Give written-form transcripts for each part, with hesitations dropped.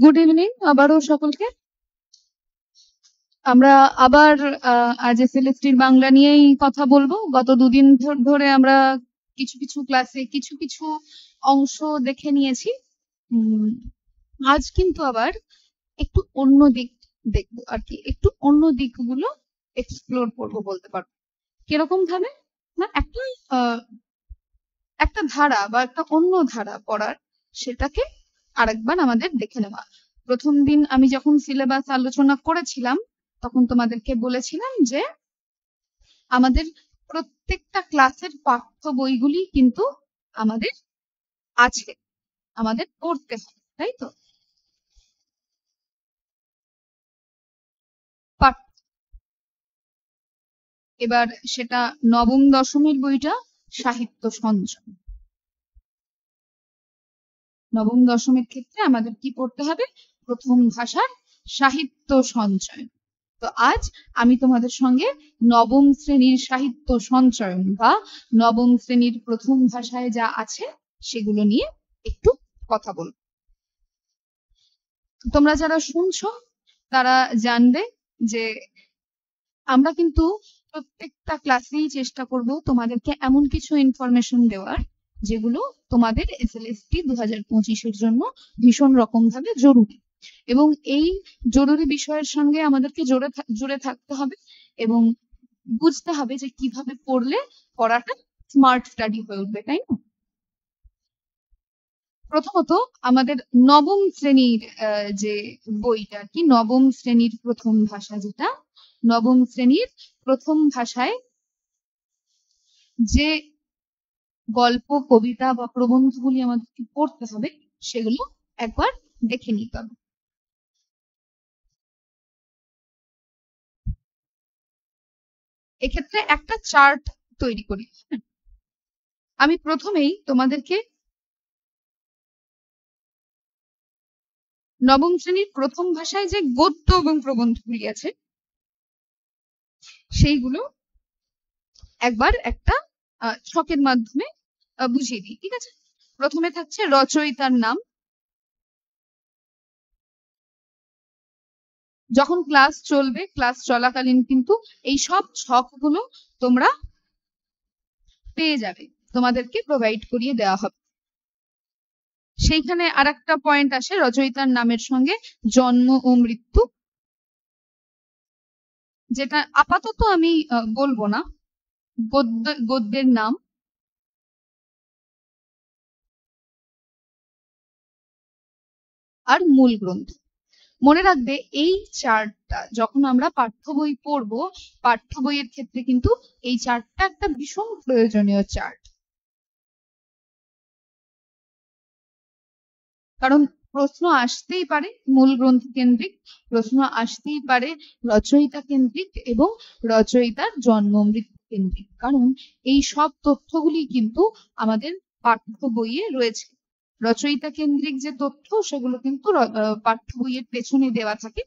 Good evening আবারও সকলকে। আমরা আবার আজ এসএলএসটির বাংলা নিয়েই কথা বলবো। গত দুদিন ধরে আমরা কিছু কিছু ক্লাসে কিছু কিছু অংশ দেখে নিয়েছি। আজ কিন্তু আবার একটু অন্য দিক দেখবো আর কি, একটু অন্য দিকগুলো এক্সপ্লোর করবো বলতে পারবো। কিরকম ভাবে না, একটা ধারা বা একটা অন্য ধারা পড়ার, সেটাকে আরেকবার আমাদের দেখে নেওয়া। প্রথম দিন আমি যখন সিলেবাস আলোচনা করেছিলাম তখন তোমাদেরকে বলেছিলাম যে আমাদের প্রত্যেকটা ক্লাসের পাঠ্য বইগুলি কিন্তু আমাদের আছে, আমাদের পড়তে হবে, তাই তো? এবার সেটা নবম দশমের বইটা সাহিত্য সঞ্চয়। নবম দশমের ক্ষেত্রে আমাদের কি পড়তে হবে? প্রথম ভাষার সাহিত্য সঞ্চয়। তো আজ আমি তোমাদের সঙ্গে নবম শ্রেণীর সাহিত্য সঞ্চয়ন বা নবম শ্রেণীর প্রথম ভাষায় যা আছে সেগুলো নিয়ে একটু কথা বলব। তোমরা যারা শুনছো তারা জানবে যে আমরা কিন্তু প্রত্যেকটা ক্লাসেই চেষ্টা করব তোমাদেরকে এমন কিছু ইনফরমেশন দেওয়ার যেগুলো তোমাদের এসএলএসটি 2025-এর জন্য ভীষণ রকম ভাবে জরুরি, এবং এই জরুরি বিষয়ের সঙ্গে আমাদেরকে জুড়ে থাকতে হবে এবং বুঝতে হবে যে কিভাবে পড়লে পড়াটা স্মার্ট স্টাডি হয়ে উঠবে, তাই না? প্রথমত আমাদের নবম শ্রেণীর যে বইটা কি, নবম শ্রেণীর প্রথম ভাষা, যেটা নবম শ্রেণীর প্রথম ভাষায় যে গল্প, কবিতা বা প্রবন্ধগুলি আমাদেরকে পড়তে হবে সেগুলো একবার দেখে নিতে হবে। এক্ষেত্রে একটা চার্ট তৈরি করি। আমি প্রথমেই তোমাদেরকে নবম শ্রেণীর প্রথম ভাষায় যে গদ্য এবং প্রবন্ধগুলি আছে সেইগুলো একবার একটা ছকের মাধ্যমে বুঝিয়ে দিই, ঠিক আছে? প্রথমে থাকছে রচয়িতার নাম। যখন ক্লাস চলবে, ক্লাস চলাকালীন কিন্তু এই সব ছকগুলো তোমরা পেয়ে যাবে, তোমাদেরকে প্রোভাইড করিয়ে দেওয়া হবে। সেইখানে আরেকটা পয়েন্ট আসে রচয়িতার নামের সঙ্গে জন্ম ও মৃত্যু, যেটা আপাতত আমি বলবো না। গদ্যের নাম, আর মূল গ্রন্থ। মনে রাখবে এই চার্টটা যখন আমরা পাঠ্য বই পড়বো, পাঠ্য বইয়ের ক্ষেত্রে কিন্তু এই চার্টটা একটা ভীষণ প্রয়োজনীয় চার্ট। কারণ প্রশ্ন আসতেই পারে মূল গ্রন্থ কেন্দ্রিক, প্রশ্ন আসতেই পারে রচয়িতা কেন্দ্রিক এবং রচয়িতার জন্ম মৃত্যু কেন্দ্রিক, কারণ এই সব তথ্যগুলি কিন্তু আমাদের পাঠ্য বইয়ে রয়েছে। রচয়িতা কেন্দ্রিক যে তথ্য সেগুলো কিন্তু পাঠ্য বইয়ের পেছনে দেওয়া থাকে।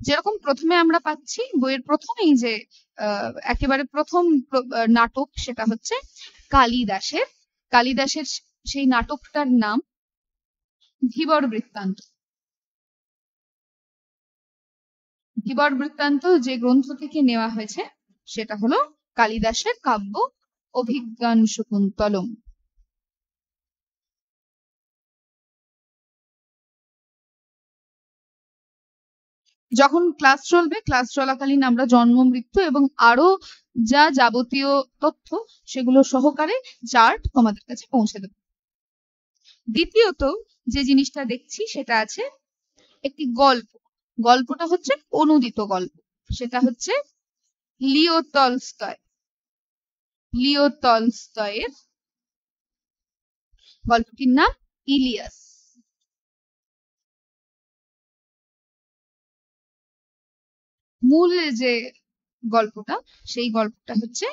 যেরকম প্রথমে আমরা পাচ্ছি বইয়ের প্রথমেই যে একেবারে প্রথম নাটক, সেটা হচ্ছে কালিদাসের। কালিদাসের সেই নাটকটার নাম ধীবর বৃত্তান্ত। ধীবর বৃত্তান্ত যে গ্রন্থ থেকে নেওয়া হয়েছে সেটা হলো কালিদাসের কাব্য অভিজ্ঞান শকুন্তলম। যখন ক্লাস চলবে, ক্লাস চলাকালীন আমরা জন্ম মৃত্যু এবং আরো যা যাবতীয় তথ্য সেগুলো সহকারে চার্ট তোমাদের কাছে পৌঁছে দেবো। দ্বিতীয়ত যে জিনিসটা দেখছি সেটা আছে একটি গল্প। গল্পটা হচ্ছে অনুদিত গল্প, সেটা হচ্ছে লিও টলস্টয়। লিও টলস্টয়ের গল্পটির নাম ইলিয়াস। মূল যে গল্পটা, সেই গল্পটা হচ্ছে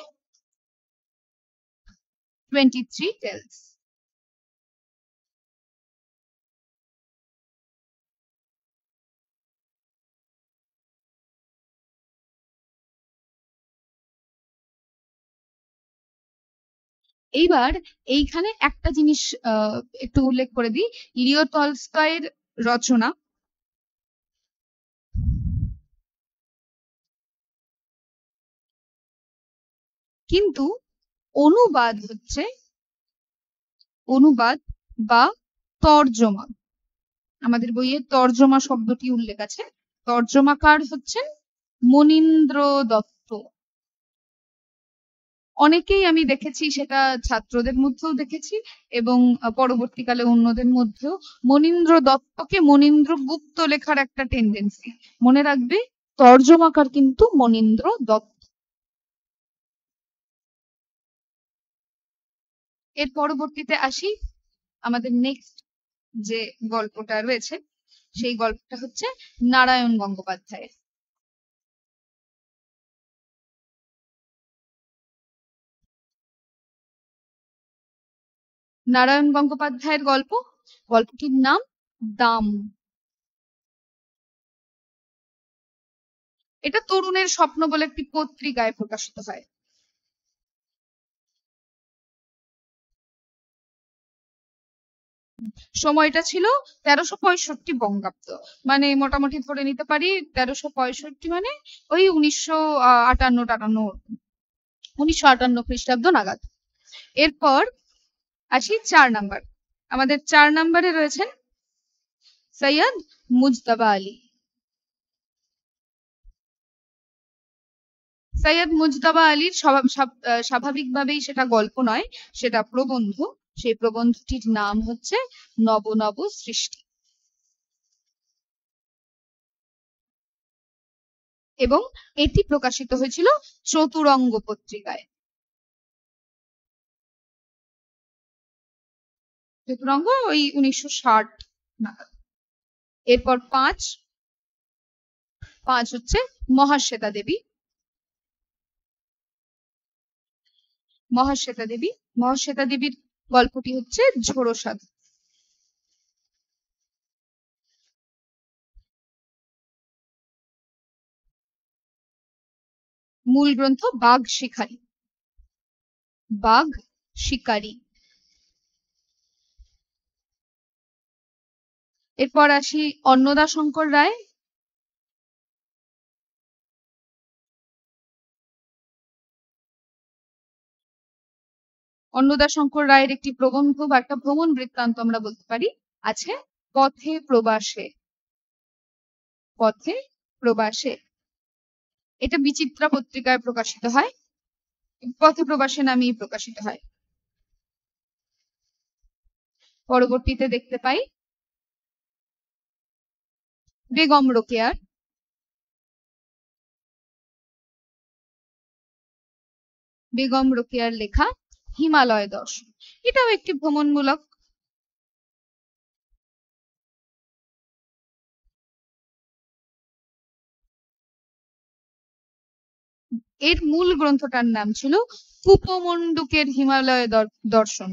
23 টেলস। এইবার এইখানে একটা জিনিস একটু উল্লেখ করে দিই, লিও টলস্টয়ের রচনা কিন্তু অনুবাদ হচ্ছে অনুবাদ বা তর্জমা। আমাদের বইয়ে তর্জমা শব্দটি উল্লেখ আছে। তর্জমাকার হচ্ছেন মনীন্দ্র দত্ত। অনেকেই আমি দেখেছি, সেটা ছাত্রদের মধ্যেও দেখেছি এবং পরবর্তীকালে অন্যদের মধ্যেও, মনীন্দ্র দত্তকে মনীন্দ্র গুপ্ত লেখার একটা টেন্ডেন্সি। মনে রাখবে, তর্জমাকার কিন্তু মনীন্দ্র দত্ত। এর পরবর্তীতে আসি, আমাদের নেক্সট যে গল্পটা রয়েছে সেই গল্পটা হচ্ছে নারায়ণ গঙ্গোপাধ্যায়ের। নারায়ণ গঙ্গোপাধ্যায়ের গল্পটির নাম দাম। এটা তরুণের স্বপ্ন বলে একটি পত্রিকায় প্রকাশিত হয়। সময়টা ছিল 1365 বঙ্গাব্দ, মানে মোটামুটি ধরে নিতে পারি 1365 মানে ওই 1958 খ্রিস্টাব্দ নাগাদ। এরপর আসি 4 নাম্বার। আমাদের 4 নাম্বারে রয়েছেন সৈয়দ মুজতবা আলী। সৈয়দ মুজতবা আলীর স্বাভাবিকভাবেই সেটা গল্প নয়, সেটা প্রবন্ধ। সেই প্রবন্ধটির নাম হচ্ছে নব নব সৃষ্টি এবং এটি প্রকাশিত হয়েছিল চতুরঙ্গ পত্রিকায়। চতুরঙ্গ ওই 1960 নাগাদ। এরপর 5 হচ্ছে মহাশ্বেতা দেবী। মহাশ্বেতা দেবীর গল্পটি হচ্ছে ঝোড়ো সাধু। মূল গ্রন্থ বাঘ শিকারী। এরপর আসি অন্নদা শঙ্কর রায়। অন্নদা শঙ্কর রায়ের একটি প্রবন্ধ বা একটা ভ্রমণ বৃত্তান্ত আমরা বলতে পারি আছে, পথে প্রবাসে। এটা বিচিত্রা পত্রিকায় প্রকাশিত হয়, পথে প্রবাসে নামেই প্রকাশিত হয়। পরবর্তীতে দেখতে পাই বেগম রোকেয়ার লেখা হিমালয় দর্শন। এটাও একটি ভ্রমণমূলক। এর মূল গ্রন্থটার নাম ছিল কুপমণ্ডুকের হিমালয় দর্শন।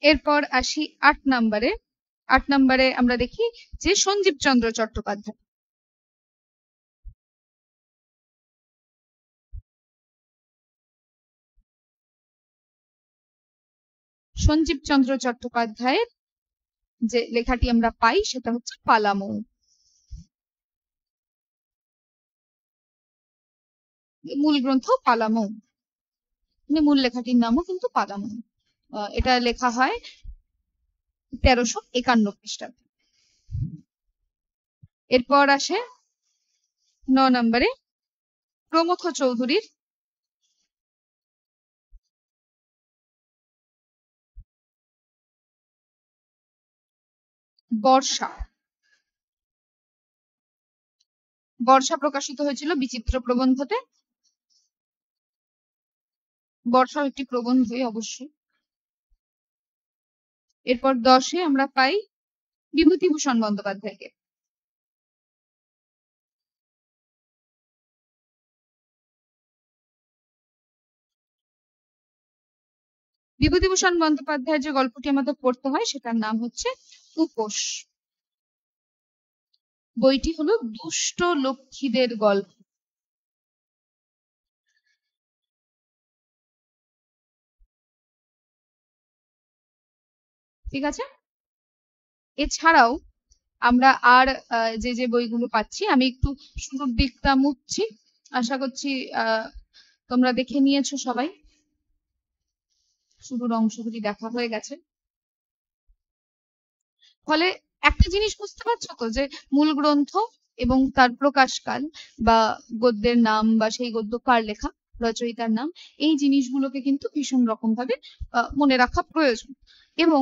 এরপর আসি 8 নম্বরে। 8 নম্বরে আমরা দেখি যে সঞ্জীব চন্দ্র চট্টোপাধ্যায়। সঞ্জীব চন্দ্র চট্টোপাধ্যায়ের যে লেখাটি আমরা পাই সেটা হচ্ছে পালামৌ। মূল গ্রন্থ পালামৌ, মূল লেখাটির নামও কিন্তু পালামৌ। এটা লেখা হয় 1351 খ্রিস্টাব্দে। এরপর আসে 9 নম্বরে প্রমথ চৌধুরীর বর্ষা প্রকাশিত হয়েছিল বিচিত্র প্রবন্ধতে। বর্ষা একটি প্রবন্ধই অবশ্যই। এরপর 10-এ আমরা পাই বিভূতিভূষণ বন্দ্যোপাধ্যায়কে। বিভূতিভূষণ বন্দ্যোপাধ্যায়ের যে গল্পটি আমাদের পড়তে হয় সেটার নাম হচ্ছে উপোস। বইটি হলো দুষ্ট লক্ষ্মীদের গল্প। ঠিক আছে, এছাড়াও আমরা আর যে যে বইগুলো পাচ্ছি, আমি একটু শুরুর দিকটা মুছছি, আশা করছি তোমরা দেখে নিয়েছো সবাই, শুরুর অংশগুলি দেখা হয়ে গেছে। ফলে একটা জিনিস বুঝতে পারছো তো, যে মূল গ্রন্থ এবং তার প্রকাশকাল বা গদ্যের নাম বা সেই গদ্য কার লেখা, রচয়িতার নাম, এই জিনিসগুলোকে কিন্তু ভীষণ রকম ভাবে মনে রাখা প্রয়োজন। এবং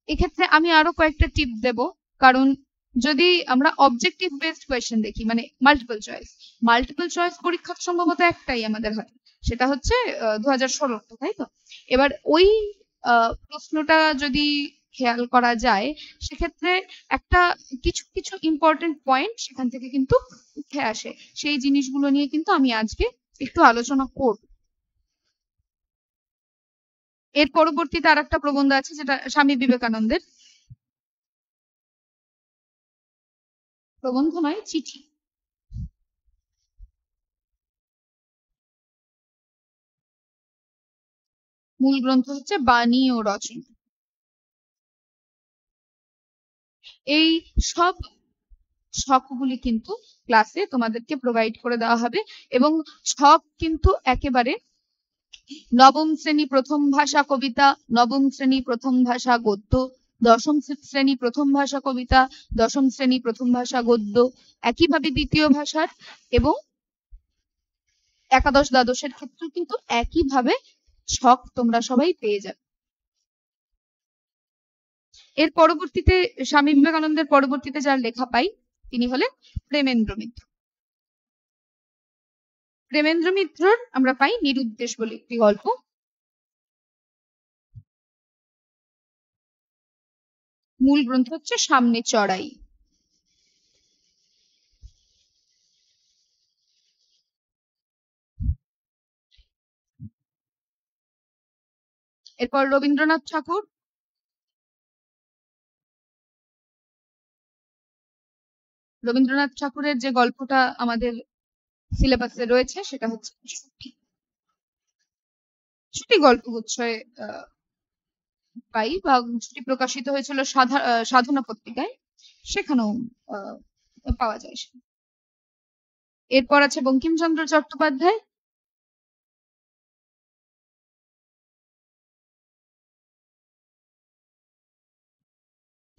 এক্ষেত্রে আমি আরো কয়েকটা টিপ দেব, কারণ যদি আমরা অবজেক্টিভ বেসড কোয়েশ্চেন দেখি, মানে মাল্টিপল চয়েস পরীক্ষা সম্ভবত একটাই আমাদের হয়, সেটা হচ্ছে 2016, তাই তো? এবার ওই প্রশ্নটা যদি খেয়াল করা যায়, সেক্ষেত্রে একটা কিছু কিছু ইম্পর্টেন্ট পয়েন্ট সেখান থেকে কিন্তু উঠে আসে, সেই জিনিসগুলো নিয়ে কিন্তু আমি আজকে একটু আলোচনা করব। এর পরবর্তীতে আর একটা প্রবন্ধ আছে, যেটা স্বামী বিবেকানন্দের, প্রবন্ধ নয়, চিঠি। মূল গ্রন্থ হচ্ছে বাণী ও রচনা। এই সব ছকগুলি কিন্তু ক্লাসে তোমাদেরকে প্রোভাইড করে দেওয়া হবে, এবং ছক কিন্তু একেবারে নবম শ্রেণী প্রথম ভাষা কবিতা, নবম শ্রেণী প্রথম ভাষা গদ্য, দশম শ্রেণী প্রথম ভাষা কবিতা, দশম শ্রেণী প্রথম ভাষা গদ্য, একইভাবে দ্বিতীয় ভাষার এবং একাদশ দ্বাদশের ক্ষেত্রেও কিন্তু একইভাবে ছক তোমরা সবাই পেয়ে যাবে। এর পরবর্তীতে স্বামী বিবেকানন্দের পরবর্তীতে যার লেখা পাই, তিনি হলেন প্রেমেন্দ্র মিত্র। প্রেমেন্দ্র মিত্রর আমরা পাই নিরুদ্দেশ বলে একটি গল্প। মূল গ্রন্থ হচ্ছে সামনে চড়াই। এরপর রবীন্দ্রনাথ ঠাকুর, রবীন্দ্রনাথ ঠাকুরের যে গল্পটা আমাদের সিলেবাসে রয়েছে সেটা হচ্ছে ছুটি। ছুটি গল্পগুচ্ছয়ে পাই, বা ছুটি প্রকাশিত হয়েছিল সাধনা পত্রিকায়, সেখানেও পাওয়া যায়। এরপর আছে বঙ্কিমচন্দ্র চট্টোপাধ্যায়,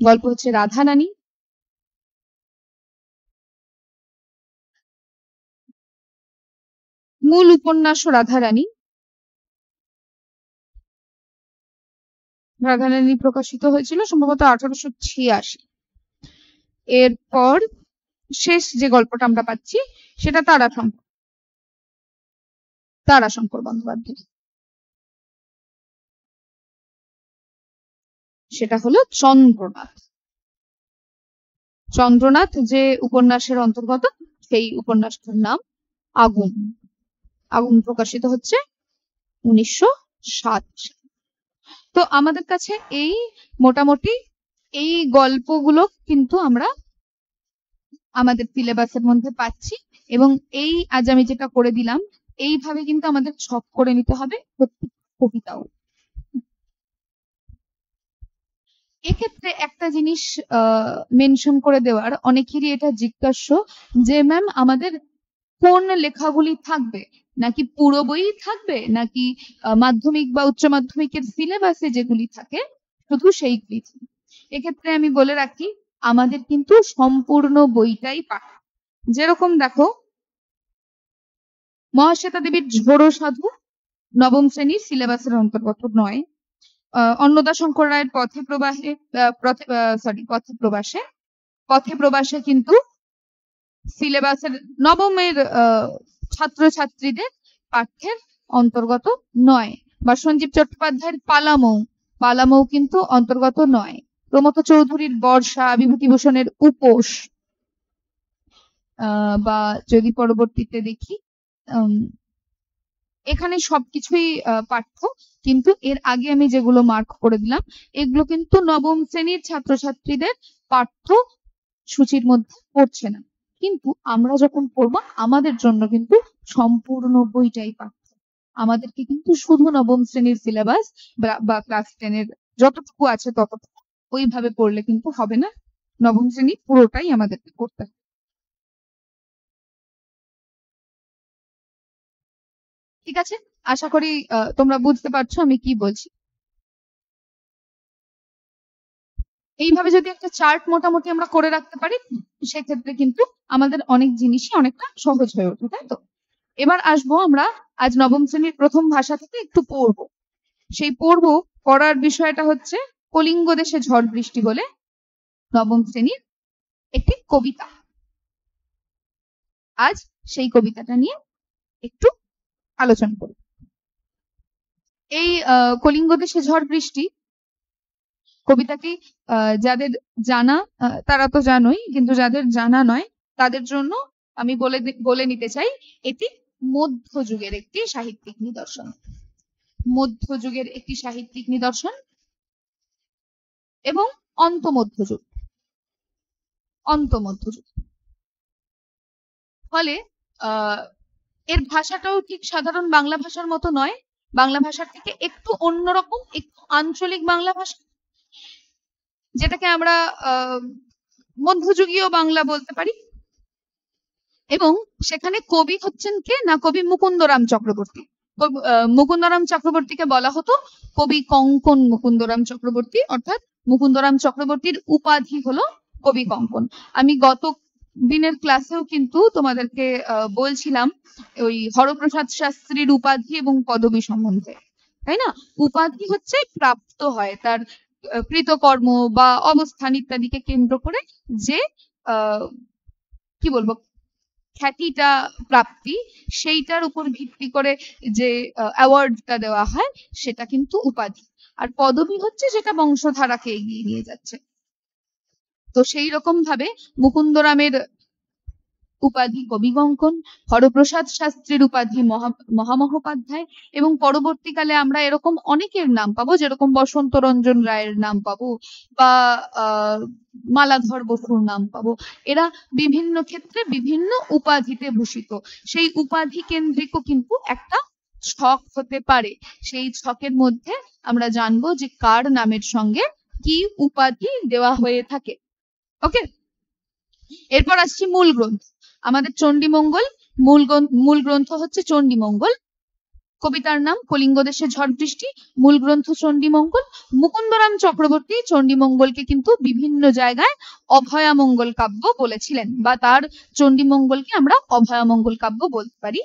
গল্প হচ্ছে রাধারানী। মূল উপন্যাস রাধারানী। রাধারানী প্রকাশিত হয়েছিল সম্ভবত 1886। এরপর শেষ যে গল্পটা আমরা পাচ্ছি সেটা তারাশঙ্কর বন্দ্যোপাধ্যায়, সেটা হলো চন্দ্রনাথ। চন্দ্রনাথ যে উপন্যাসের অন্তর্গত, সেই উপন্যাসটার নাম আগুন। আগুন প্রকাশিত হচ্ছে 1907। তো আমাদের কাছে এই মোটামুটি এই গল্পগুলো কিন্তু আমরা আমাদের সিলেবাসের মধ্যে পাচ্ছি, এবং এই আজ আমি যেটা করে দিলাম, এইভাবে কিন্তু আমাদের ছক করে নিতে হবে প্রত্যেক কবিতাও। এক্ষেত্রে একটা জিনিস মেনশন করে দেওয়ার, অনেকেরই এটা জিজ্ঞাস্য যে ম্যাম আমাদের কোন লেখাগুলি থাকবে, নাকি পুরো বই থাকবে, নাকি মাধ্যমিক বা উচ্চ মাধ্যমিকের সিলেবাসে যেগুলি থাকে শুধু সেইগুলি। এক্ষেত্রে আমি বলে রাখি, আমাদের কিন্তু সম্পূর্ণ বইটাই পাঠ। যেরকম দেখো, মহাশ্বেতা দেবীর ঝোড়ো সাধু নবম শ্রেণীর সিলেবাসের অন্তর্গত নয়। অন্নদা শঙ্কর রায়ের পথে প্রবাসে কিন্তু সিলেবাসের নবমের ছাত্রছাত্রীদের পাঠ্যের অন্তর্গত নয়। বা সঞ্জীব চট্টোপাধ্যায়ের পালামৌ কিন্তু অন্তর্গত নয়। প্রমথ চৌধুরীর বর্ষা, বিভূতিভূষণের উপোস, বা যদি পরবর্তীতে দেখি এখানে সবকিছুই পাঠ্য, কিন্তু এর আগে আমি যেগুলো মার্ক করে দিলাম এগুলো কিন্তু নবম শ্রেণীর ছাত্রছাত্রীদের পাঠ্য সূচির মধ্যে পড়ছে না। কিন্তু আমরা যখন পড়বো আমাদের জন্য কিন্তু সম্পূর্ণ বইটাই পাঠ্য। আমাদেরকে কিন্তু শুধু নবম শ্রেণীর সিলেবাস বা ক্লাস 10 এর যতটুকু আছে ততটুকু ওইভাবে পড়লে কিন্তু হবে না। নবম শ্রেণী পুরোটাই আমাদেরকে পড়তে হবে। ঠিক আছে, আশা করি তোমরা বুঝতে পারছো আমি কি বলছি। এইভাবে যদি একটা চার্ট মোটামুটি আমরা করে রাখতে পারি সেক্ষেত্রে কিন্তু আমাদের অনেক জিনিসই অনেকটা সহজ হয়ে ওঠে, তাই তো? এবার আসবো আমরা আজ নবম শ্রেণীর প্রথম ভাষা থেকে একটু পড়বো। সেই পড়ার বিষয়টা হচ্ছে কলিঙ্গ দেশে ঝড় বৃষ্টি বলে নবম শ্রেণীর একটি কবিতা। আজ সেই কবিতাটা নিয়ে একটু আলোচনা করব। এই কলিঙ্গ দেশে ঝড় বৃষ্টি কবিতাটি যাদের জানা তারা তো জানোই, কিন্তু যাদের জানা নয় তাদের জন্য আমি বলে নিতে চাই এটি মধ্যযুগের একটি সাহিত্যিক নিদর্শন। মধ্যযুগের একটি সাহিত্যিক নিদর্শন এবং অন্তমধ্যযুগ। ফলে এর ভাষাটাও ঠিক সাধারণ বাংলা ভাষার মতো নয়, বাংলা ভাষার থেকে একটু অন্যরকম, একটু আঞ্চলিক বাংলা ভাষা, যেটাকে আমরা মধ্যযুগীয় বাংলা বলতে পারি। এবং সেখানে কবি হচ্ছেন কে না, কবি মুকুন্দরাম চক্রবর্তী। মুকুন্দরাম চক্রবর্তীকে বলা হতো কবি কঙ্কন মুকুন্দরাম চক্রবর্তী, অর্থাৎ মুকুন্দরাম চক্রবর্তীর উপাধি হলো কবি কঙ্কন। আমি গত দিনের ক্লাসেও কিন্তু তোমাদেরকে বলছিলাম ওই হরপ্রসাদ শাস্ত্রীর উপাধি এবং পদবী সম্বন্ধে, তাই না? উপাধি হচ্ছে প্রাপ্ত হয় তার কৃতকর্ম বা অবস্থান ইত্যাদিকে কেন্দ্র করে যে কি বলবো খ্যাতিটা প্রাপ্তি, সেইটার উপর ভিত্তি করে যে অ্যাওয়ার্ডটা দেওয়া হয় সেটা কিন্তু উপাধি। আর পদবী হচ্ছে যেটা বংশধারাকে এগিয়ে নিয়ে যাচ্ছে। তো সেই রকম ভাবে মুকুন্দরামের উপাধি কবি কঙ্কন, হরপ্রসাদ শাস্ত্রীর উপাধি মহামহোপাধ্যায়, এবং পরবর্তীকালে আমরা এরকম অনেকের নাম পাবো, যেরকম বসন্ত রঞ্জন রায়ের নাম পাবো বা মালাধর বসুর নাম পাবো। এরা বিভিন্ন ক্ষেত্রে বিভিন্ন উপাধিতে ভূষিত। সেই উপাধি কেন্দ্রিকও কিন্তু একটা ছক হতে পারে। সেই ছকের মধ্যে আমরা জানবো যে কার নামের সঙ্গে কি উপাধি দেওয়া হয়ে থাকে। ওকে, এরপর আসছি মূল গ্রন্থ। আমাদের চণ্ডীমঙ্গল, মূল গ্রন্থ হচ্ছে চণ্ডীমঙ্গল। কবিতার নাম কলিঙ্গ দেশে ঝড় বৃষ্টি, মূল গ্রন্থ চণ্ডীমঙ্গল। মুকুন্দরাম চক্রবর্তী চণ্ডীমঙ্গলকে কিন্তু বিভিন্ন জায়গায় অভয়ামঙ্গল কাব্য বলেছিলেন, বা তার চণ্ডীমঙ্গলকে আমরা অভয়ামঙ্গল কাব্য বলতে পারি।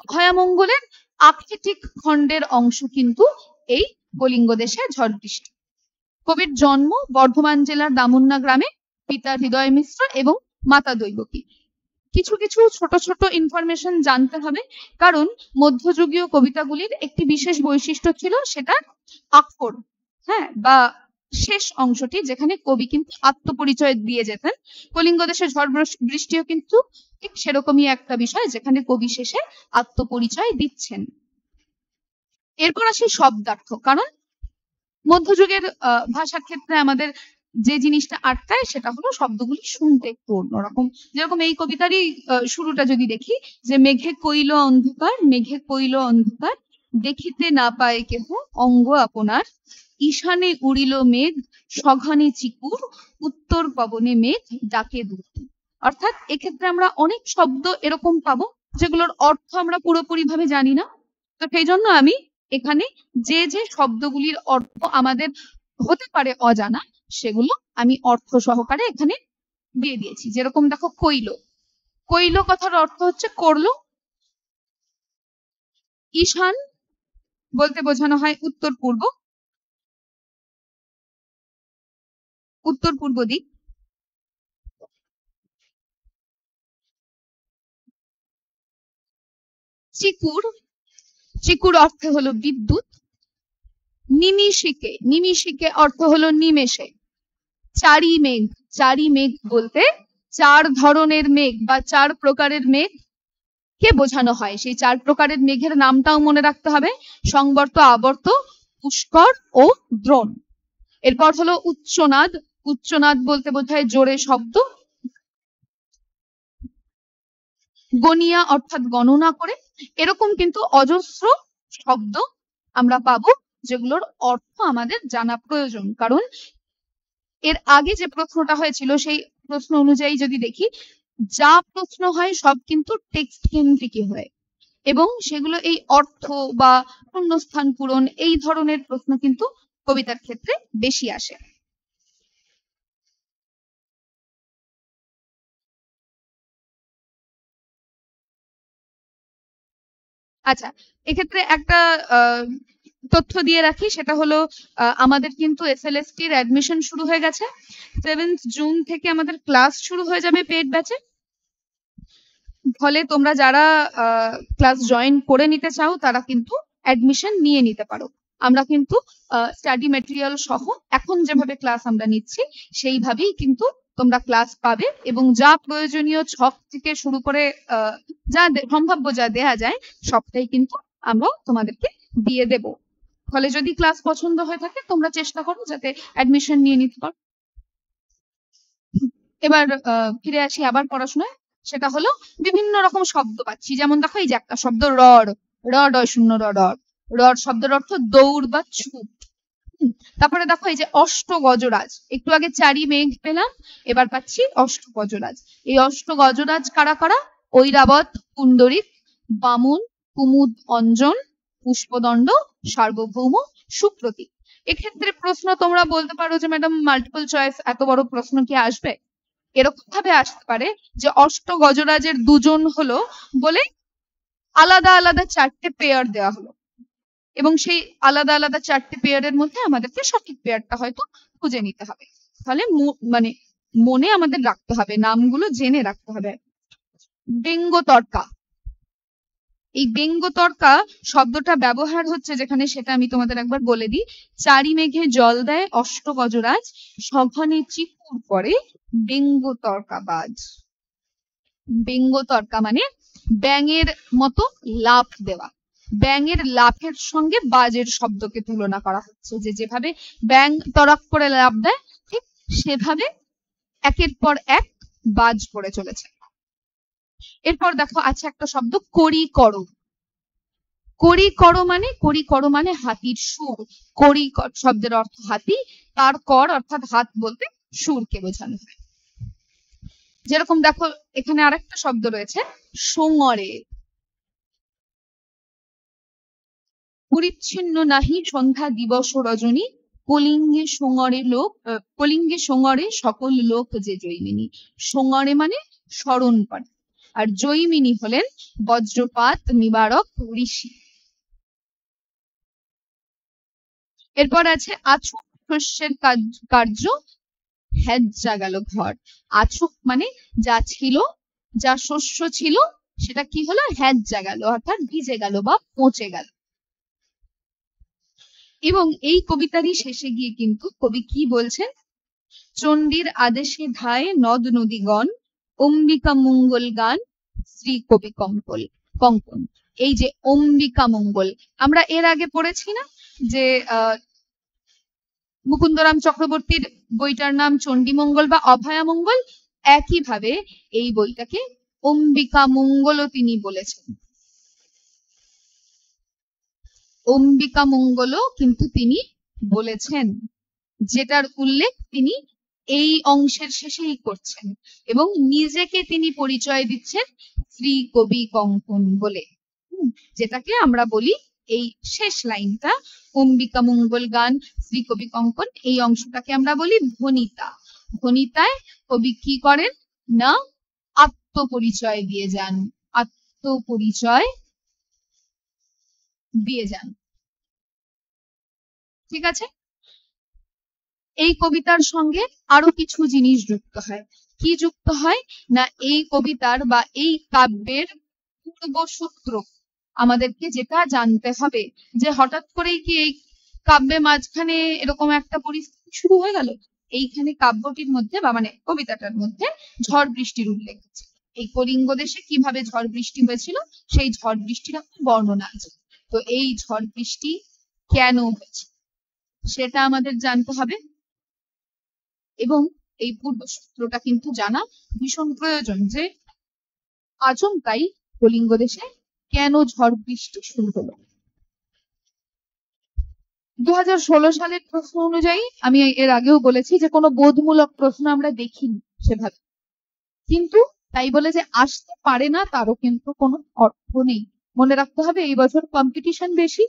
অভয়ামঙ্গলের আক্ষেটিক খণ্ডের অংশ কিন্তু এই কলিঙ্গ দেশে ঝড় বৃষ্টি। কবির জন্ম বর্ধমান জেলার দামুন্না গ্রামে, পিতা হৃদয় মিশ্র এবং মাতা দৈবকী। কিছু কিছু ছোট ছোট ইনফরমেশন জানতে হবে, কারণ মধ্যযুগীয় কবিতাগুলির একটি বিশেষ বৈশিষ্ট্য ছিল সেটা আক্ষর, হ্যাঁ, বা শেষ অংশটি যেখানে কবি কিন্তু আত্মপরিচয় দিয়ে যেতেন। কলিঙ্গ দেশে ঝড় বৃষ্টিও কিন্তু ঠিক সেরকমই একটা বিষয় যেখানে কবি শেষে আত্মপরিচয় দিচ্ছেন। এরপর আসি শব্দার্থ, কারণ মধ্যযুগের ভাষার ক্ষেত্রে আমাদের যে জিনিসটা আটকায় সেটা হলো শব্দগুলি শুনতে একটু অন্যরকম। যেরকম এই কবিতারই শুরুটা যদি দেখি, যে মেঘে কইল অন্ধকার, মেঘে কইল অন্ধকার, দেখিতে না পায় কেহ অঙ্গ আপনার, ঈশানে উড়িল মেঘ সঘনে চিকুর, উত্তর পবনে মেঘ ডাকে দূর। অর্থাৎ এক্ষেত্রে আমরা অনেক শব্দ এরকম পাবো যেগুলোর অর্থ আমরা পুরোপুরি ভাবে জানি না। তো সেই জন্য আমি এখানে যে যে শব্দগুলির অর্থ আমাদের হতে পারে অজানা সেগুলো আমি অর্থ সহকারে এখানে দিয়ে দিয়েছি। যেরকম দেখো কইল, কইল কথার অর্থ হচ্ছে করলো। ঈশান বলতে বোঝানো হয় উত্তর পূর্ব, উত্তর পূর্ব দিক। চিকুর, চিকুর অর্থ হলো বিদ্যুৎ। নিমিষিকে, নিমিষিকে অর্থ হলো নিমেষে। চারি মেঘ, চারি মেঘ বলতে চার ধরনের মেঘ বা চার প্রকারের মেঘ কে বোঝানো হয়। সেই 4 প্রকারের মেঘের নামটাও মনে রাখতে হবে, সংবর্ত, আবর্ত, পুষ্কর ও দ্রোণ। এরপর হলো উচ্চনাদ। উচ্চনাদ বলতে বোঝায় জোরে শব্দ। গনিয়া অর্থাৎ গণনা করে। এরকম কিন্তু অজস্র শব্দ আমরা পাবো যেগুলোর অর্থ আমাদের জানা প্রয়োজন। কারণ এর আগে যে প্রশ্নটা হয়েছিল সেই প্রশ্ন অনুযায়ী যদি দেখি, যা প্রশ্ন হয় সব কিন্তু টেক্সট কেন্দ্রিকই হয়, এবং সেগুলো এই অর্থ বা শূন্যস্থান পূরণ এই ধরনের প্রশ্ন কিন্তু কবিতার ক্ষেত্রে বেশি আসে। আচ্ছা, এক্ষেত্রে একটা তথ্য দিয়ে রাখি, সেটা হলো আমাদের কিন্তু এসএলএসটি এর অ্যাডমিশন শুরু হয়ে গেছে। 7th জুন থেকে আমাদের ক্লাস শুরু হয়ে যাবে পেড ব্যাচে। ফলে তোমরা যারা ক্লাস জয়েন করে নিতে চাও তারা কিন্তু অ্যাডমিশন নিয়ে নিতে পারো। আমরা কিন্তু স্টাডি ম্যাটেরিয়াল সহ এখন যেভাবে ক্লাস আমরা নিচ্ছি সেইভাবেই কিন্তু তোমরা ক্লাস পাবে, এবং যা প্রয়োজনীয় ছক থেকে শুরু করে যা সম্ভাব্য যা দেয়া যায় সবটাই কিন্তু আমরা তোমাদেরকে দিয়ে দেব। ফলে যদি ক্লাস পছন্দ হয়ে থাকে তোমরা চেষ্টা করো যাতে অ্যাডমিশন নিয়ে নিতে পারো। এবার ফিরে আসি আবার পড়াশোনায়। সেটা হলো বিভিন্ন রকম শব্দ পাচ্ছি, যেমন দেখো এই যে একটা শব্দ রড, রড শূন্য রড, রড শব্দের অর্থ দৌড় বা ছুট। তারপরে দেখো এই যে অষ্ট গজরাজ, একটু আগে চারি মেঘ পেলাম, এবার পাচ্ছি অষ্ট গজরাজ। এই অষ্ট গজরাজ কারা কারা? ঐরাবত, পুণ্ডরিক, বামন, কুমুদ, অঞ্জন, পুষ্পদণ্ড, সার্বভৌম, সুপ্রতীক। এক্ষেত্রে প্রশ্ন তোমরা বলতে পারো যে ম্যাডাম মাল্টিপল চয়েস, এত বড় প্রশ্ন কি আসবে? এরকম ভাবে আসতে পারে যে অষ্ট গজরাজের দুজন হলো বলে আলাদা আলাদা 4টে পেয়ার দেওয়া হলো, এবং সেই আলাদা আলাদা 4টে পেয়ারের মধ্যে আমাদেরকে সঠিক পেয়ারটা হয়তো খুঁজে নিতে হবে। তাহলে মানে মনে আমাদের রাখতে হবে, নামগুলো জেনে রাখতে হবে। ব্যঙ্গতর্কা, এই ব্যঙ্গতর্কা শব্দটা ব্যবহার হচ্ছে যেখানে সেটা আমি তোমাদের একবার বলে দিই। চারি মেঘে জল দেয় অষ্ট গজরাজ, সঘনে চিকুর করে ব্যঙ্গতর্কাবাজ। ব্যঙ্গতর্কা মানে ব্যাঙের মতো লাফ দেওয়া, ব্যাঙের লাফের সঙ্গে বাজের শব্দকে তুলনা করা হচ্ছে, যে যেভাবে ব্যাঙ তরক করে লাফ দেয় ঠিক সেভাবে একের পর এক বাজ পড়ে চলেছে। এরপর দেখো আছে একটা শব্দ করি করো। করি করো মানে, করি করো মানে হাতির সুর। করি শব্দের অর্থ হাতি, তার কর অর্থাৎ হাত বলতে সুরকে বোঝানো হয়। যেরকম দেখো এখানে আরেকটা শব্দ রয়েছে সোঙরে। পরিচ্ছিন্ন নাহি সন্ধ্যা দিবস রজনী, কলিঙ্গে সোঙরে লোক, কলিঙ্গে সোঙরে সকল লোক যে জৈমিনী। সোঙরে মানে স্মরণ করে, আর জৈমিনী হলেন বজ্রপাত নিবারক ঋষি। এরপর আছে আছুক শস্যের কার্য, হেজ্জা গেল ঘর। আছুক মানে যা ছিল, যা শস্য ছিল সেটা কি হলো? হেজ্জা গেল, অর্থাৎ ভিজে গেল বা পচে গেল। এবং এই কবিতারই শেষে গিয়ে কিন্তু কবি কি বলছেন? চণ্ডীর আদেশে ধায় নদ নদীগণ, অম্বিকা মঙ্গল গান শ্রী কবি কঙ্কন। এই যে অম্বিকা মঙ্গল, আমরা এর আগে পড়েছি না যে মুকুন্দরাম চক্রবর্তীর বইটার নাম চণ্ডীমঙ্গল বা অভয়া মঙ্গল, একইভাবে এই বইটাকে অম্বিকা মঙ্গলও তিনি বলেছেন। অম্বিকা মঙ্গলও কিন্তু তিনি বলেছেন, যেটার উল্লেখ তিনি এই অংশের শেষেই করছেন, এবং নিজেকে তিনি পরিচয় দিচ্ছেন শ্রী কবি কঙ্কন বলে, যেটাকে আমরা বলি এই শেষ লাইনটা অম্বিকা মঙ্গল গান শ্রী কবি কঙ্কন, এই অংশটাকে আমরা বলি ভনিতা। ভনিতায় কবি কি করেন না আত্মপরিচয় দিয়ে যান, আত্মপরিচয় দিয়ে যান। ঠিক আছে, এই কবিতার সঙ্গে আরো কিছু জিনিস যুক্ত হয়। কি যুক্ত হয় না, এই কবিতার বা এই কাব্যের পূর্বসূত্র আমাদেরকে যেটা জানতে হবে, যে হঠাৎ করেই কি এই কাব্যে মাঝখানে এরকম একটা পরিস্থিতি শুরু হয়ে গেল। এইখানে কাব্যটির মধ্যে বা মানে কবিতাটার মধ্যে ঝড় বৃষ্টির উল্লেখ আছে, এই কলিঙ্গ দেশে কিভাবে ঝড় বৃষ্টি হয়েছিল সেই ঝড় বৃষ্টির একটা বর্ণনা আছে। তো এই ঝড় বৃষ্টি কেন হয়েছে সেটা আমাদের জানতে হবে, এবং এই পূর্বসূত্রটা কিন্তু জানা ভীষণ প্রয়োজন যে আচমকাই কলিঙ্গ দেশে কেন ঝড় বৃষ্টি শুরু হলো। 2016 সালের প্রশ্ন অনুযায়ী, আমি এর আগেও বলেছি যে কোনো বোধমূলক প্রশ্ন আমরা দেখিনি সেভাবে, কিন্তু তাই বলে যে আসতে পারে না তারও কিন্তু কোনো অর্থ নেই। মনে রাখতে হবে এই বছর কম্পিটিশন বেশি,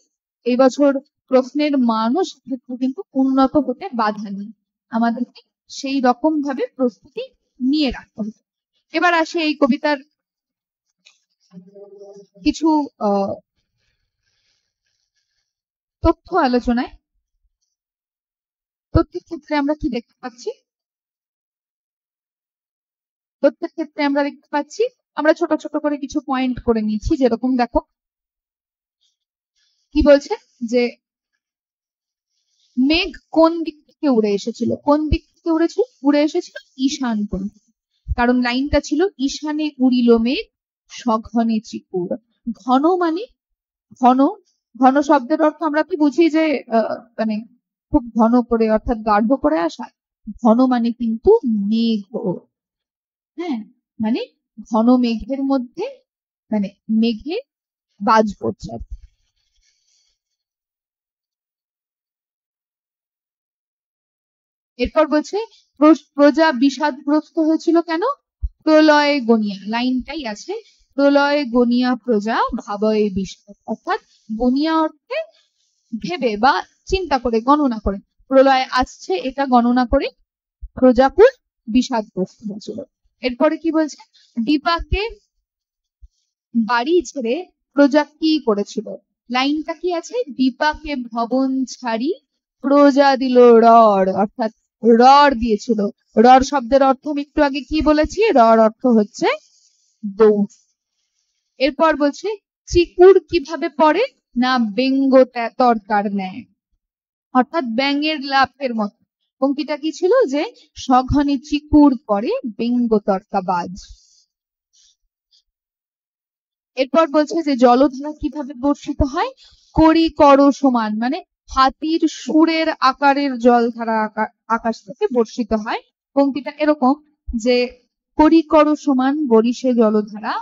এই বছর প্রশ্নের মানও সেক্ষেত্রে কিন্তু উন্নত হতে বাধা নেই, আমাদেরকে সেই রকম ভাবে প্রস্তুতি নিয়ে রাখতে হবে। এবার আসে এই কবিতার কিছু তথ্য আলোচনায়। তথ্যের ক্ষেত্রে আমরা কি দেখতে পাচ্ছি? তথ্যের ক্ষেত্রে আমরা দেখতে পাচ্ছি, আমরা ছোট ছোট করে কিছু পয়েন্ট করে নিয়েছি। যেরকম দেখো কি বলছে যে মেঘ কোন দিক থেকে উড়ে এসেছিল, কোন দিক থেকে উড়ে এসেছিল ঈশান কোণ থেকে। কারণ লাইনটা ছিল ঈশানে উড়িল মেঘ সঘনে চিকুর। ঘন মানে ঘন, ঘন শব্দের অর্থ আমরা কি বুঝি যে মানে খুব ঘন করে অর্থাৎ গাঢ় করে আসা। ঘন মানে কিন্তু মেঘ, হ্যাঁ, মানে ঘন মেঘের মধ্যে মানে মেঘে বাজ পড়ছে। এরপর বলছে প্রজা বিষাদগ্রস্ত হয়েছিল কেন? প্রলয়ে গনিয়া, লাইনটাই আছে প্রলয়ে গনিয়া প্রজা ভাবয়ে বিষাদ, অর্থাৎ গনিয়া অর্থে ভেবে বা চিন্তা করে গণনা করে, প্রলয় আসছে এটা গণনা করে প্রজাকুল বিষাদগ্রস্ত হয়েছিল। এরপরে কি বলছে? দীপাকে বাড়ি ছেড়ে প্রজা কি করেছিল? লাইনটা কি আছে? দীপাকে ভবন ছাড়ি প্রজা দিল রড়, অর্থাৎ রড় দিয়েছিল। রড় শব্দের অর্থ আমি একটু আগে কি বলেছি, রড় অর্থ হচ্ছে দৌড়। এরপর বলছে চিকুর কিভাবে পড়ে না ব্যঙ্গ তরকার ন্যায়, অর্থাৎ ব্যাঙের লাফের মতো। পঙ্ক্তিটা কি ছিল যে সঘনে চিকুর পড়ে ব্যঙ্গ তর্কা বাজ। এরপর বলছে যে জলধারা কিভাবে বর্ষিত হয়? কড়ি কর সমান, মানে হাতির সুরের আকারের জলধারা আকাশ থেকে বর্ষিত হয়। পঙ্ক্তিটা এরকম যে কড়ি কর সমান বরিশে জলধারা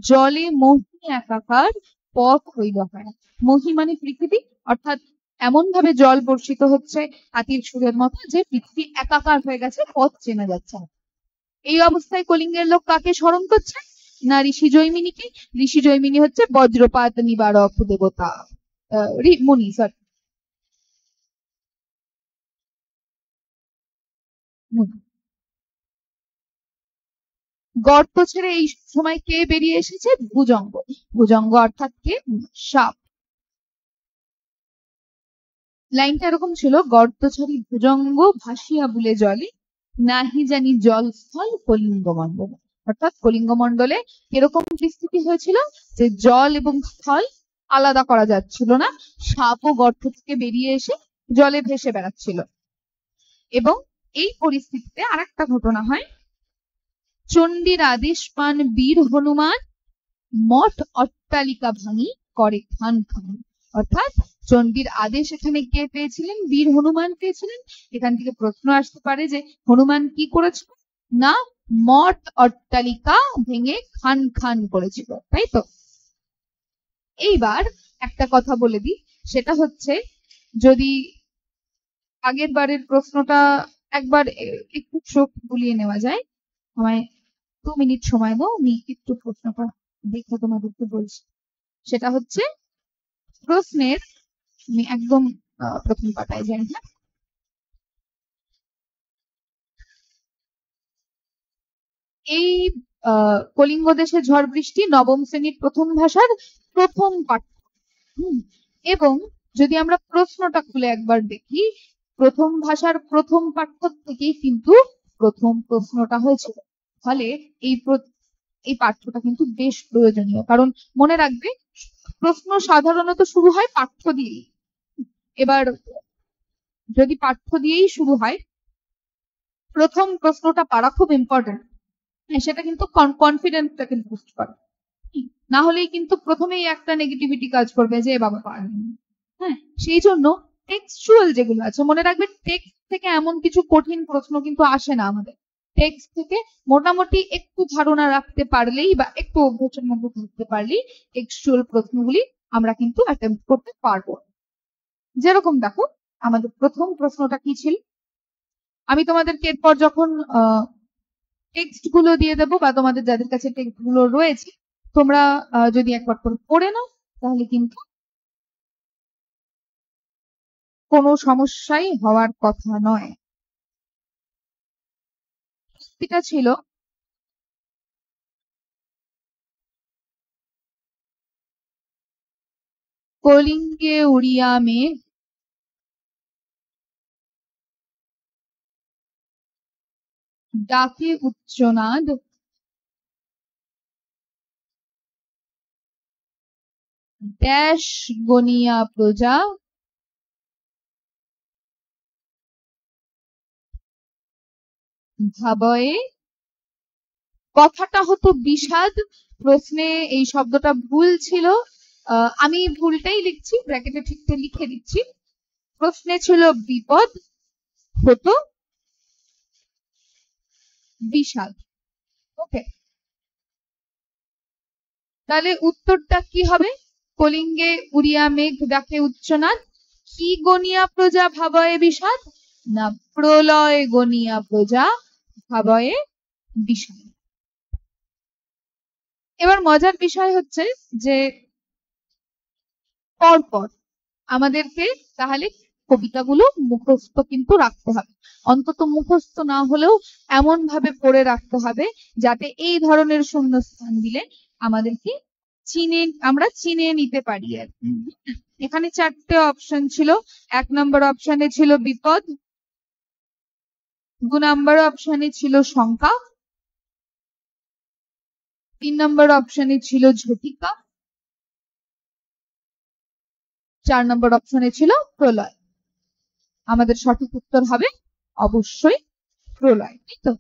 জলে মহি একাকার পথ হইল হয়। মহি মানে পৃথিবী, অর্থাৎ এমন ভাবে জল বর্ষিত হচ্ছে হাতির সুরের মতো যে পৃথিবী একাকার হয়ে গেছে, পথ চেনা যাচ্ছে। এই অবস্থায় কলিঙ্গের লোক কাকে স্মরণ করছে না ঋষি জৈমিনীকে। ঋষি জৈমিনী হচ্ছে বজ্রপাত নিবারক দেবতা, মুনি, সরি গর্ত ছেড়ে এই সময় কে বেরিয়ে এসেছে? ভুজঙ্গ। ভুজঙ্গ অর্থাৎ কে? সাপ। লাইনটা এরকম ছিল গর্ত ছাড়ি ভুজঙ্গ ভাসিয়া বুলে জলে নাহি জানি জল স্থল কলিঙ্গ মণ্ডল, অর্থাৎ কলিঙ্গ মণ্ডলে এরকম পরিস্থিতি হয়েছিল যে জল এবং স্থল আলাদা করা যাচ্ছিল না, সাপও গর্ত থেকে বেরিয়ে এসে জলে ভেসে বেড়াচ্ছিল। এবং এই পরিস্থিতিতে আরেকটা ঘটনা হয়, চণ্ডীর আদেশ পান বীর হনুমান মঠ অট্টালিকা ভাঙি করে খান খান, অর্থাৎ চণ্ডীর আদেশ এখানে কে পেয়েছিলেন? বীর হনুমান পেয়েছিলেন। এখান থেকে প্রশ্ন আসতে পারে যে হনুমান কি করেছিল না মঠ অট্টালিকা ভেঙে খান খান করেছিল, তাই তো? এইবার একটা কথা বলে দিই, সেটা হচ্ছে যদি আগের বারের প্রশ্নটা একবার একটু চোখ বুলিয়ে নেওয়া যায়, আমায় 2 মিনিট সময় দাও, আমি একটু প্রশ্নটা দেখে তোমাদেরকে বলছি। সেটা হচ্ছে প্রশ্নের, আমি একদম প্রথম পাতায় যাই। হ্যাঁ, এই কলিঙ্গ দেশে ঝড় বৃষ্টি নবম শ্রেণীর প্রথম ভাষার প্রথম পাঠ্য। এবং যদি আমরা প্রশ্নটা খুলে একবার দেখি, প্রথম ভাষার প্রথম পাঠ্য থেকেই কিন্তু প্রথম প্রশ্নটা হয়েছিল। ফলে এই পাঠ্যটা কিন্তু বেশ প্রয়োজনীয়, কারণ মনে রাখবে প্রশ্ন সাধারণত শুরু হয় পাঠ্য দিয়েই। এবার যদি পাঠ্য দিয়েই শুরু হয়, প্রথম প্রশ্নটা পারা খুব ইম্পর্টেন্ট। সেটা কিন্তু কনফিডেন্সটাকে বুস্ট করে। না হলেই কিন্তু প্রথমেই একটা নেগেটিভিটি কাজ করবে যে বাবা পারেনি। হ্যাঁ, সেই জন্য টেক্সচুয়াল যেগুলো আছে, মনে রাখবে টেক্সট থেকে এমন কিছু কঠিন প্রশ্ন কিন্তু আসে না আমাদের। টেক্সট থেকে মোটামুটি একটু ধারণা রাখতে পারলেই বা একটু অভ্যাসের মধ্যে থাকতে পারলেই টেক্সচুয়াল প্রশ্নগুলি আমরা কিন্তু অ্যাটেম্প করতে পারবো। যেরকম দেখো আমাদের প্রথম প্রশ্নটা কি ছিল, আমি তোমাদেরকে এরপর যখন টেক্সট গুলো দিয়ে দেবো বা তোমাদের যাদের কাছে টেক্সট গুলো রয়েছে তোমরা যদি একবার করে পড়ে নাও তাহলে কিন্তু কোনো সমস্যাই হওয়ার কথা নয়। এটা ছিল কলিঙ্গে উড়িয়া মেঘ ডাকে উচ্চনাদ ড্যাশ গনিয়া প্রজা ভাবয়ে। কথাটা হতো বিষাদ, প্রশ্নে এই শব্দটা ভুল ছিল, আমি ভুলটাই লিখছি, ব্র্যাকেটে ঠিকটা লিখে দিচ্ছি। প্রশ্নে ছিল বিপদ, হতো বিষাদ। ওকে, তাহলে উত্তরটা কি হবে? কলিঙ্গে উড়িয়া মেঘ ডাকে উচ্চনাদ, কি গনিয়া প্রজা ভাবয়ে বিষাদ, না প্রলয় গনিয়া প্রজা ভাবয়ে বিষাদ। এবার মজার বিষয় হচ্ছে যে পরপর আমাদেরকে তাহলে কবিতাগুলো মুখস্থ কিন্তু রাখতে হবে, অন্তত মুখস্থ না হলেও এমন ভাবে পড়ে রাখতে হবে যাতে এই ধরনের শূন্যস্থান দিলে আমাদেরকে আমরা চিনে নিতে পারি। আর এখানে 4টে অপশন ছিল। 1 নম্বর অপশনে ছিল বিপদ, 2 নম্বর অপশনে ছিল শঙ্কা, 3 নম্বর অপশনে ছিল ঝটিকা, 4 নম্বর অপশনে ছিল প্রলয়। আমাদের সঠিক উত্তর হবে অবশ্যই প্রলয়, তাই তো?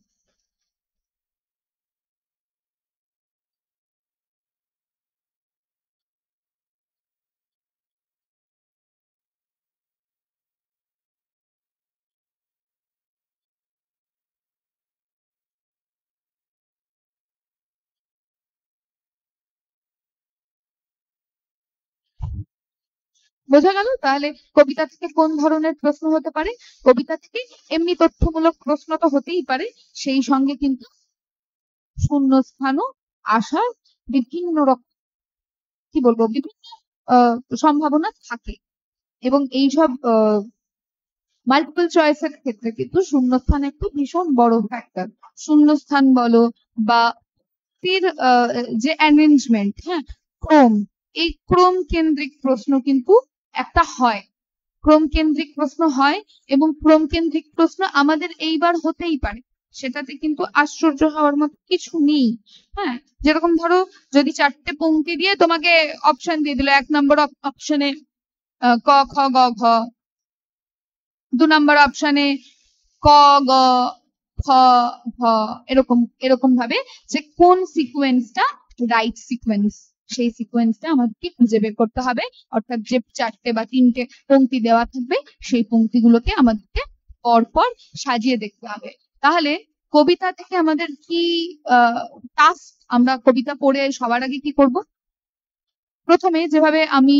বোঝা গেল তাহলে কবিতা থেকে কোন ধরনের প্রশ্ন হতে পারে। কবিতা থেকে এমনি তথ্যমূলক প্রশ্ন তো হতেই পারে, সেই সঙ্গে কিন্তু শূন্যস্থানও আসার বিভিন্ন রকম কি বলবো বিভিন্ন সম্ভাবনা থাকে। এবং এইসব মাল্টিপল চয়েসের ক্ষেত্রে কিন্তু শূন্যস্থান একটু ভীষণ বড় ফ্যাক্টর। শূন্যস্থান বলো বা যে অ্যারেঞ্জমেন্ট, হ্যাঁ ক্রম, এই ক্রম কেন্দ্রিক প্রশ্ন কিন্তু একটা হয়, ক্রম কেন্দ্রিক প্রশ্ন হয় এবং ক্রম কেন্দ্রিক প্রশ্ন আমাদের এইবার হতেই পারে, সেটাতে কিন্তু আশ্চর্য হওয়ার মতো কিছু নেই। হ্যাঁ, যেরকম ধরো যদি 4টে পংক্তি দিয়ে তোমাকে অপশন দিয়ে দিল, 1 নম্বর অপশনে ক খ গ ঘ, 2 নম্বর অপশনে ক গ খ ঘ, এরকম এরকম ভাবে যে কোন সিকোয়েন্সটা রাইট সিকোয়েন্স, সেই সিকোয়েন্সটা আমাদেরকে খুঁজে বের করতে হবে। অর্থাৎ যে 4টে বা 3টে পংক্তি দেওয়া থাকবে সেই পংক্তিগুলোকে আমাদেরকে পরপর সাজিয়ে দেখতে হবে। তাহলে কবিতা থেকে আমাদের কি টাস্ক, আমরা কবিতা পড়ে সবার আগে কি করব? প্রথমে যেভাবে আমি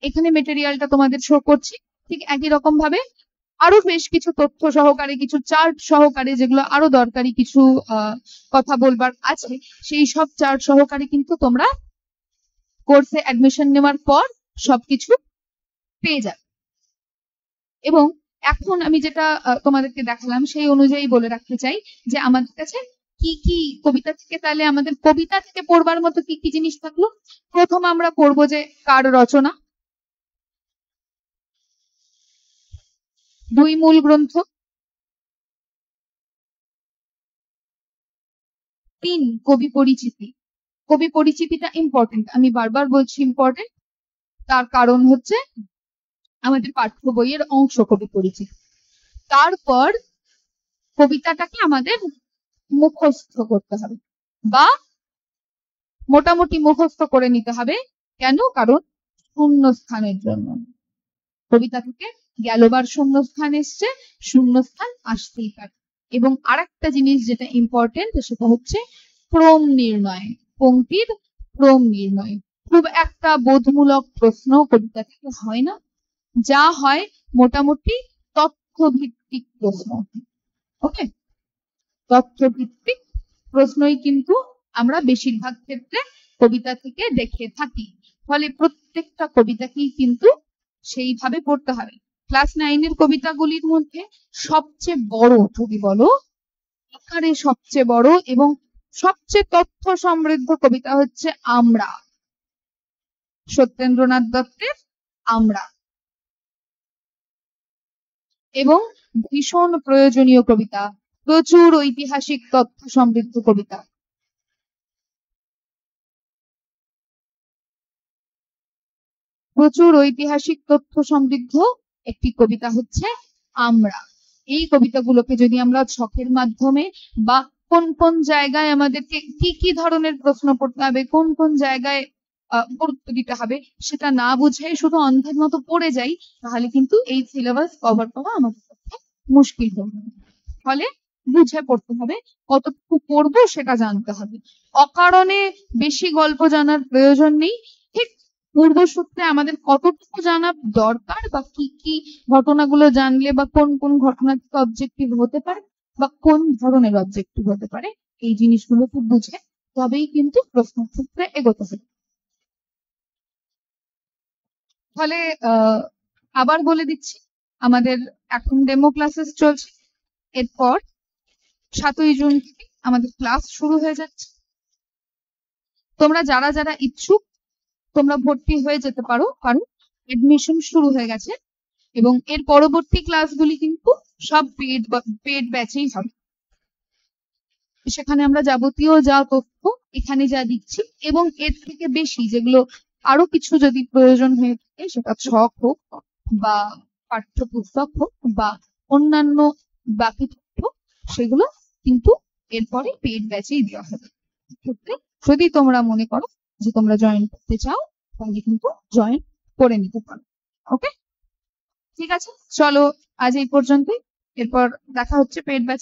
এখানে মেটেরিয়ালটা তোমাদের শো করছি ঠিক একই রকম ভাবে আরো বেশ কিছু তথ্য সহকারে, কিছু চার্ট সহকারে, যেগুলো আরো দরকারি কিছু কথা বলবার আছে, সেই সব চার্ট সহকারে কিন্তু তোমরা কোর্সে অ্যাডমিশন নেওয়ার পর সবকিছু পেয়ে যাবে। এবং এখন আমি যেটা তোমাদেরকে দেখালাম সেই অনুযায়ী বলে রাখতে চাই যে আমাদের কাছে কি কি কবিতা থেকে, তাহলে আমাদের কবিতা থেকে পড়বার মতো কি কি জিনিস থাকলো। প্রথম আমরা পড়বো যে কার রচনা, 2 মূল গ্রন্থ, 3 কবি পরিচিতি। কবি পরিচিতিটা ইম্পর্টেন্ট, আমি বারবার বলছি ইম্পর্টেন্ট, তার কারণ হচ্ছে আমাদের পাঠ্য বইয়ের অংশ কবি পরিচিতি। তারপর কবিতাটাকে আমাদের মুখস্থ করতে হবে। বা মোটামুটি মুখস্থ করে নিতে হবে। কেন? কারণ শূন্যস্থানের জন্য। কবিতা থেকে গেলবার শূন্যস্থান এসছে, শূন্যস্থান আসতেই পারে। এবং আরেকটা জিনিস যেটা ইম্পর্টেন্ট সেটা হচ্ছে ক্রম নির্ণয়, পংক্তির ক্রম নির্ণয়। খুব একটা বোধমূলক প্রশ্ন কবিতা থেকে হয় না, যা হয় মোটামুটি তথ্যভিত্তিক প্রশ্ন। ওকে, তথ্যভিত্তিক প্রশ্নই কিন্তু আমরা বেশিরভাগ ক্ষেত্রে কবিতা থেকে দেখে থাকি। ফলে প্রত্যেকটা কবিতাকেই কিন্তু সেইভাবে পড়তে হবে। ক্লাস 9 এর কবিতাগুলির মধ্যে সবচেয়ে বড়, যদি বলো আকারে সবচেয়ে বড় এবং সবচেয়ে তথ্য সমৃদ্ধ কবিতা হচ্ছে আমরা, সত্যেন্দ্রনাথ দত্তের আমরা। এবং ভীষণ প্রয়োজনীয় কবিতা, প্রচুর ঐতিহাসিক তথ্য সমৃদ্ধ কবিতা। প্রচুর ঐতিহাসিক তথ্য সমৃদ্ধ একটি কবিতা হচ্ছে আমরা। এই কবিতাগুলোকে যদি আমরা ছকের মাধ্যমে বা কোন কোন জায়গায় আমাদেরকে কি কি ধরনের প্রশ্ন পড়তে হবে, কোন কোন জায়গায় গুরুত্ব দিতে হবে, সেটা না বুঝে শুধু অন্ধের মতো পড়ে যাই, তাহলে কিন্তু এই সিলেবাস কভার করা আমাদের পক্ষে মুশকিল হয়ে যাবে। ফলে বুঝে পড়তে হবে, কতটুকু পড়বো সেটা জানতে হবে। অকারণে বেশি গল্প জানার প্রয়োজন নেই। ঠিক পূর্বসূত্রে আমাদের কতটুকু জানা দরকার, বা কি কি ঘটনাগুলো জানলে বা কোন কোন ঘটনা থেকে অবজেক্টিভ হতে পারে বা কোন ধরনের অবজেক্টিভ হতে পারে, এই জিনিসগুলো খুব বুঝে তবেই কিন্তু প্রশ্নক্ষেত্রে এগোতে হবে। ফলে আবার বলে দিচ্ছি, আমাদের এখন ডেমো ক্লাসেস চলছে, এরপর 7ই জুন থেকে আমাদের ক্লাস শুরু হয়ে যাচ্ছে। তোমরা যারা যারা ইচ্ছুক তোমরা ভর্তি হয়ে যেতে পারো, কারণ এডমিশন শুরু হয়ে গেছে। এবং এর পরবর্তী ক্লাসগুলি কিন্তু সব পেড ব্যাচেই হবে। সেখানে আমরা যাবতীয় যা তথ্য এখানে যা দিচ্ছি এবং এর থেকে বেশি যেগুলো আরো কিছু যদি প্রয়োজন হয়ে থাকে, সেটা ছক হোক বা পাঠ্যপুস্তক হোক বা অন্যান্য বাকি তথ্য, সেগুলো কিন্তু এরপরে পেড ব্যাচেই দেওয়া হবে। ক্ষেত্রে যদি তোমরা মনে করো যে তোমরা জয়েন করতে চাও, তাহলে কিন্তু জয়েন করে নিতে পারো। ওকে, ঠিক আছে, চলো আজ এই পর্যন্তই। এরপর দেখা হচ্ছে পেড ব্যাচ।